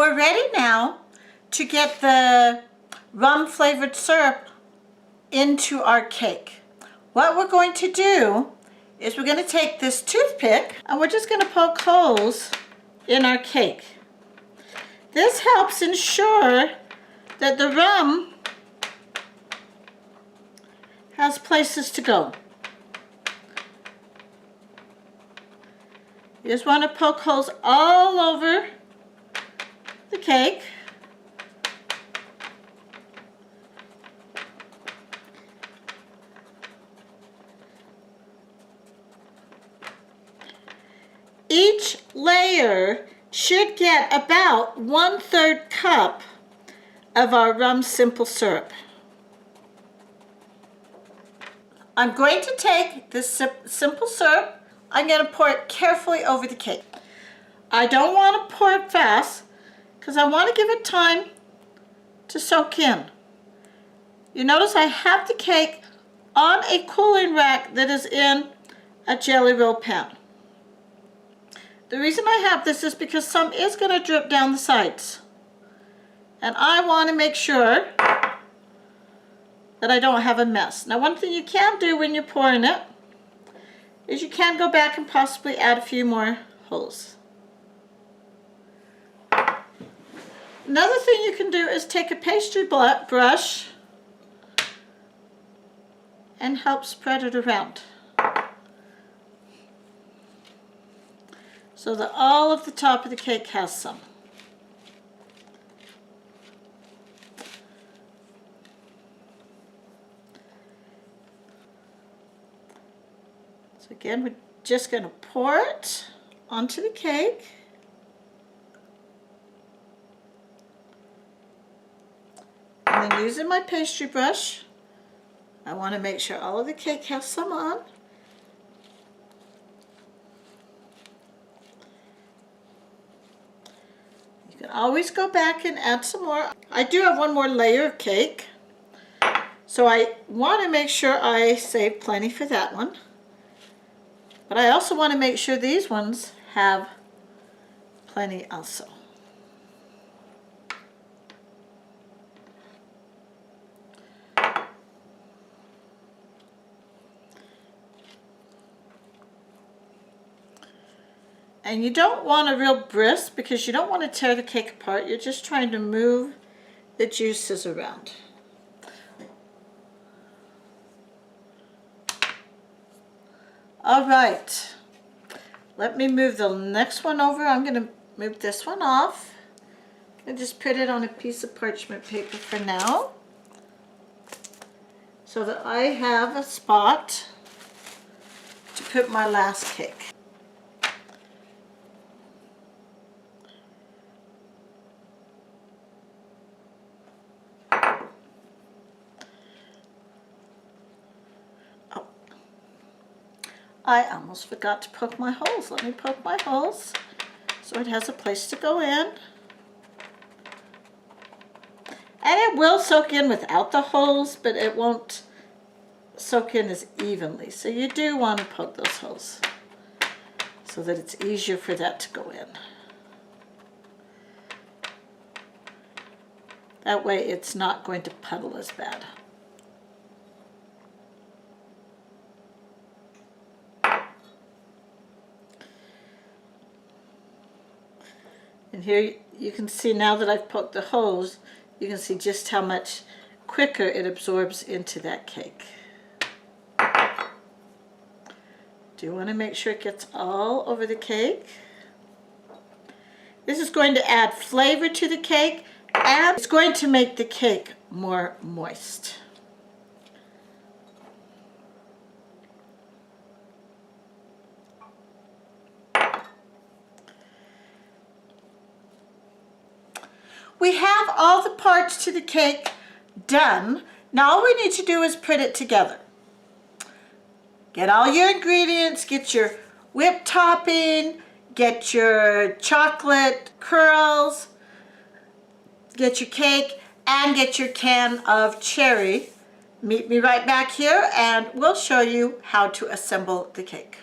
We're ready now to get the rum flavored syrup into our cake. What we're going to do is we're going to take this toothpick and we're just going to poke holes in our cake. This helps ensure that the rum has places to go. You just want to poke holes all over the cake. Each layer should get about 1/3 cup of our rum simple syrup. I'm going to take this simple syrup. I'm going to pour it carefully over the cake. I don't want to pour it fast because I want to give it time to soak in. You notice I have the cake on a cooling rack that is in a jelly roll pan. The reason I have this is because some is going to drip down the sides. And I want to make sure that I don't have a mess. Now, one thing you can do when you're pouring it is you can go back and possibly add a few more holes. Another thing you can do is take a pastry brush and help spread it around, so that all of the top of the cake has some. So again, we're just going to pour it onto the cake. And then using my pastry brush, I want to make sure all of the cake has some on. You can always go back and add some more. I do have one more layer of cake, so I want to make sure I save plenty for that one. But I also want to make sure these ones have plenty also. And you don't want a real brisk because you don't want to tear the cake apart. You're just trying to move the juices around. All right, let me move the next one over. I'm going to move this one off and just put it on a piece of parchment paper for now, so that I have a spot to put my last cake. I almost forgot to poke my holes. Let me poke my holes so it has a place to go in. And it will soak in without the holes, but it won't soak in as evenly. So you do want to poke those holes so that it's easier for that to go in. That way it's not going to puddle as bad. And here you can see, now that I've poked the holes, you can see just how much quicker it absorbs into that cake. Do you want to make sure it gets all over the cake? This is going to add flavor to the cake, and it's going to make the cake more moist. We have all the parts to the cake done. Now all we need to do is put it together. Get all your ingredients, get your whipped topping, get your chocolate curls, get your cake, and get your can of cherry. Meet me right back here and we'll show you how to assemble the cake.